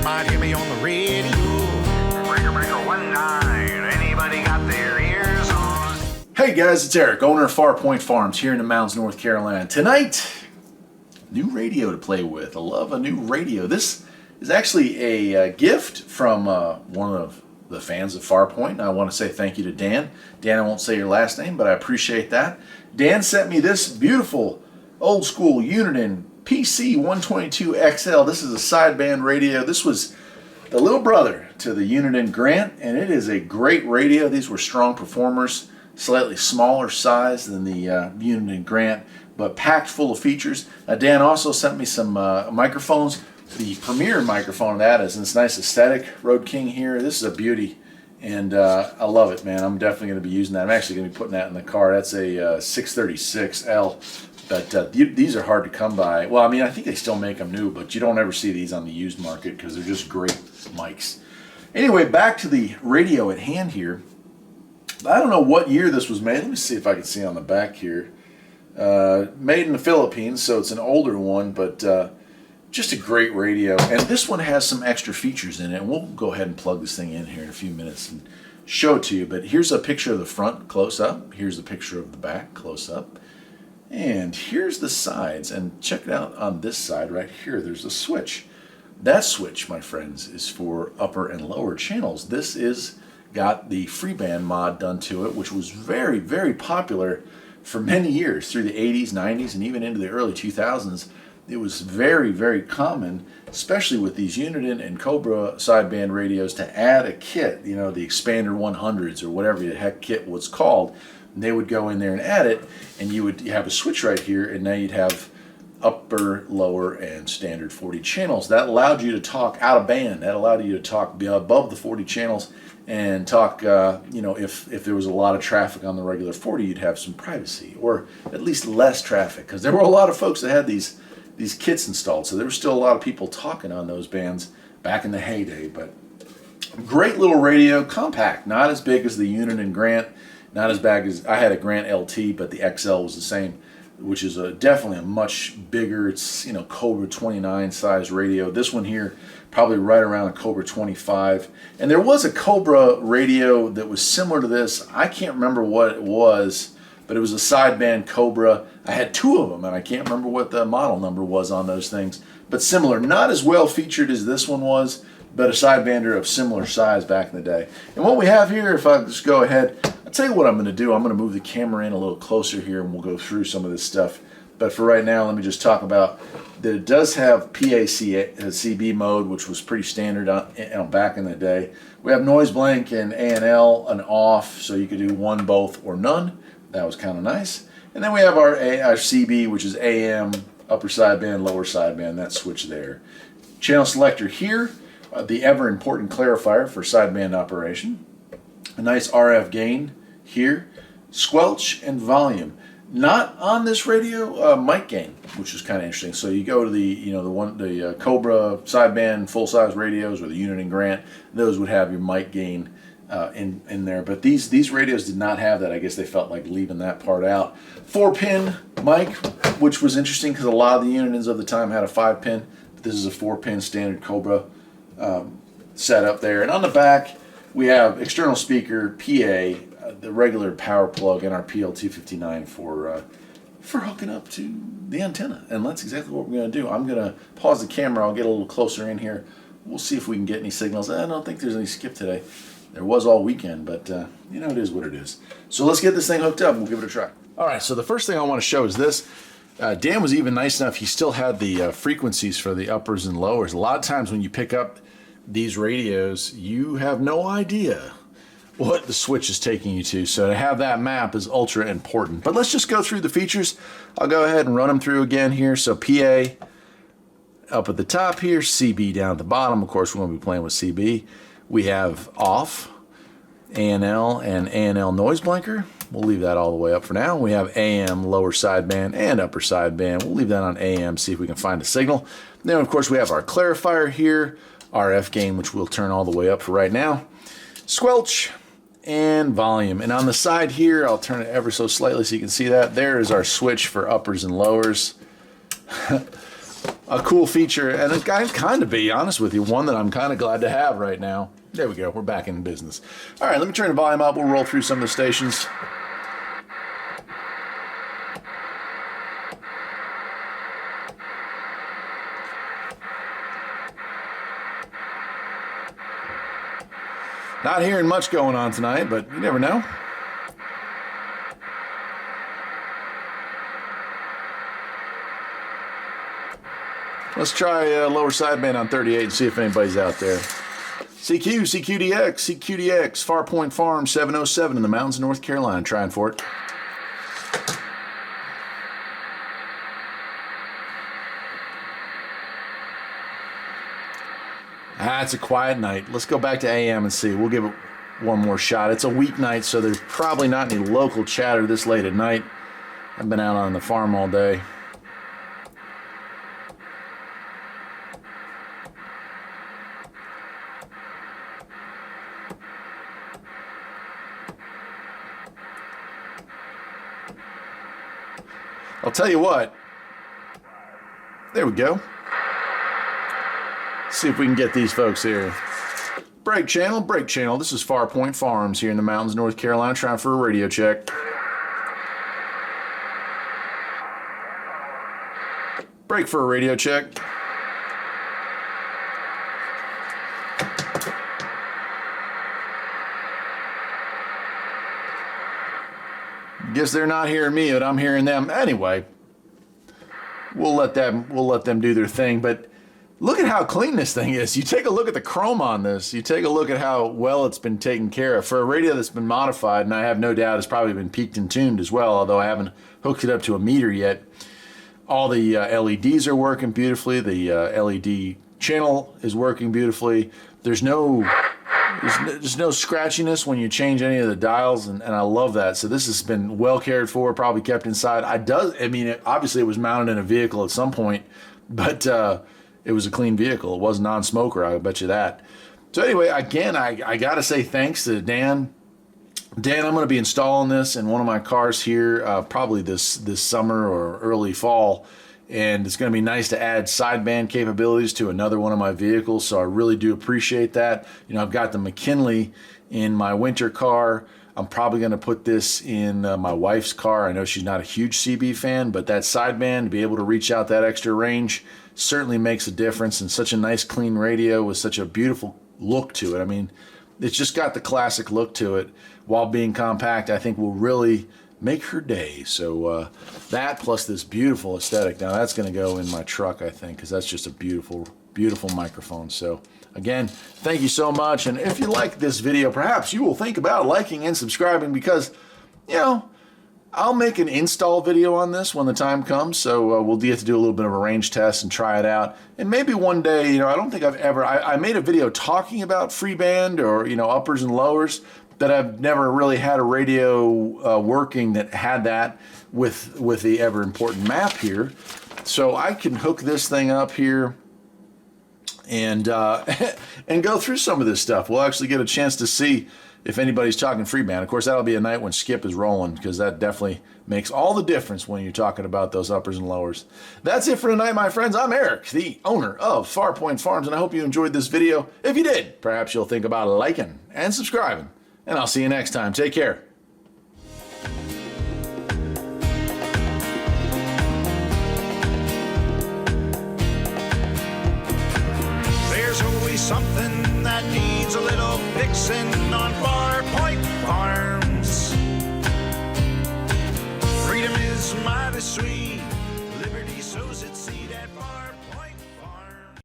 might hear me on the radio. Breaker 19, anybody got their ears on? Hey guys, it's Eric, owner of Far Point Farms here in the mountains, North Carolina. Tonight, new radio to play with. I love a new radio. This is actually a gift from one of the fans of Far Point. I want to say thank you to Dan. Dan, I won't say your last name, but I appreciate that. Dan sent me this beautiful old school Uniden PC122XL. This is a sideband radio. This was the little brother to the Uniden Grant, and it is a great radio. These were strong performers, slightly smaller size than the Uniden Grant, but packed full of features. Dan also sent me some microphones. The premier microphone of that is this nice aesthetic Road King here. This is a beauty, and I love it, man. I'm definitely going to be using that. I'm actually going to be putting that in the car. That's a 636L. But these are hard to come by. Well, I mean, I think they still make them new, but you don't ever see these on the used market because they're just great mics. Anyway, back to the radio at hand here. I don't know what year this was made. Let me see if I can see on the back here. Made in the Philippines, so it's an older one, but just a great radio. And this one has some extra features in it. And we'll go ahead and plug this thing in here in a few minutes and show it to you. But here's a picture of the front close up. Here's a picture of the back close up. And here's the sides. And check it out on this side right here. There's a switch. That switch, my friends, is for upper and lower channels. This is got the freeband mod done to it, which was very, very popular for many years through the 80s, 90s, and even into the early 2000s. It was very, very common, especially with these Uniden and Cobra sideband radios, to add a kit, you know, the Expander 100s or whatever the heck kit was called. And they would go in there and add it, and you would have a switch right here, and now you'd have upper, lower, and standard 40 channels. That allowed you to talk out of band. That allowed you to talk above the 40 channels and talk, you know, if there was a lot of traffic on the regular 40, you'd have some privacy, or at least less traffic, because there were a lot of folks that had these kits installed, so there were still a lot of people talking on those bands back in the heyday. But great little radio, compact, not as big as the Uniden Grant, not as big as, I had a Grant LT, but the XL was the same, which is definitely a much bigger, it's, you know, Cobra 29 size radio. This one here, probably right around a Cobra 25. And there was a Cobra radio that was similar to this. I can't remember what it was, but it was a sideband Cobra. I had two of them, and I can't remember what the model number was on those things, but similar. Not as well featured as this one was, but a sidebander of similar size back in the day. And what we have here, if I just go ahead, I'll tell you what I'm going to do. I'm going to move the camera in a little closer here, and we'll go through some of this stuff. But for right now, let me just talk about that it does have PACB mode, which was pretty standard back in the day. We have noise blank and A&L and off, so you could do one, both, or none. That was kind of nice. And then we have our CB, which is AM, upper sideband, lower sideband, that switch there. Channel selector here, the ever important clarifier for sideband operation. A nice RF gain here, squelch and volume. Not on this radio, mic gain, which is kind of interesting. So you go to the Cobra sideband full size radios or the Uniden Grant, those would have your mic gain in there, but these radios did not have that. I guess they felt like leaving that part out. 4-pin mic, which was interesting because a lot of the Unidens of the time had a 5-pin. But this is a 4-pin standard Cobra setup there. And on the back, we have external speaker, PA, the regular power plug, and our PL259 for hooking up to the antenna. And that's exactly what we're going to do. I'm going to pause the camera. I'll get a little closer in here. We'll see if we can get any signals. I don't think there's any skip today. There was all weekend, but you know, it is what it is. So let's get this thing hooked up and we'll give it a try. All right, so the first thing I want to show is this. Dan was even nice enough, he still had the frequencies for the uppers and lowers. A lot of times when you pick up these radios, you have no idea what the switch is taking you to. So to have that map is ultra important. But let's just go through the features. I'll go ahead and run them through again here. So PA up at the top here, CB down at the bottom. Of course, we won't be playing with CB. We have off, A&L, and A&L noise blanker. We'll leave that all the way up for now. We have AM, lower sideband, and upper sideband. We'll leave that on AM, see if we can find a signal. Then, of course, we have our clarifier here, RF gain, which we'll turn all the way up for right now. Squelch and volume. And on the side here, I'll turn it ever so slightly so you can see that. There is our switch for uppers and lowers. a cool feature, and it kind of, be honest with you, one that I'm kind of glad to have right now. There we go. We're back in business. All right, let me turn the volume up. We'll roll through some of the stations. Not hearing much going on tonight, but you never know. Let's try lower sideband on 38 and see if anybody's out there. CQ, CQDX, Farpoint Farm 707 in the mountains of North Carolina. Trying for it. It's a quiet night. Let's go back to AM and see. We'll give it one more shot. It's a weeknight, so there's probably not any local chatter this late at night. I've been out on the farm all day. I'll tell you what. There we go. See if we can get these folks here. Break channel. This is Farpoint Farms here in the mountains of North Carolina, trying for a radio check. Break for a radio check. Guess they're not hearing me, but I'm hearing them. Anyway, we'll let them do their thing, but look at how clean this thing is. You take a look at the chrome on this. You take a look at how well it's been taken care of. For a radio that's been modified, and I have no doubt it's probably been peaked and tuned as well, although I haven't hooked it up to a meter yet. All the LEDs are working beautifully. The LED channel is working beautifully. There's no scratchiness when you change any of the dials, and I love that. So this has been well cared for, probably kept inside. Obviously it was mounted in a vehicle at some point, but it was a clean vehicle. It was non-smoker, I bet you that. So anyway, again, I got to say thanks to Dan. Dan, I'm going to be installing this in one of my cars here probably this summer or early fall. And it's going to be nice to add sideband capabilities to another one of my vehicles. So I really do appreciate that. You know, I've got the McKinley in my winter car. I'm probably going to put this in my wife's car. I know she's not a huge CB fan, but that sideband, to be able to reach out that extra range, certainly makes a difference. And such a nice clean radio with such a beautiful look to it. I mean, it's just got the classic look to it while being compact. I think will really make her day. So that plus this beautiful aesthetic. Now that's going to go in my truck, I think, because that's just a beautiful, beautiful microphone. So again, thank you so much. And if you like this video, perhaps you will think about liking and subscribing, because, you know, I'll make an install video on this when the time comes. So we'll have to do a little bit of a range test and try it out. And maybe one day, you know, I don't think I've ever, I made a video talking about freeband or, you know, uppers and lowers, that I've never really had a radio working that had that with the ever important map here. So I can hook this thing up here and and go through some of this stuff. We'll actually get a chance to see if anybody's talking freeband. Of course, that'll be a night when Skip is rolling, because that definitely makes all the difference when you're talking about those uppers and lowers. That's it for tonight, my friends. I'm Eric, the owner of Farpoint Farms, and I hope you enjoyed this video. If you did, perhaps you'll think about liking and subscribing. And I'll see you next time. Take care. There's always something that needs a little fixing on Farpoint Farms. Freedom is mighty sweet. Liberty sows its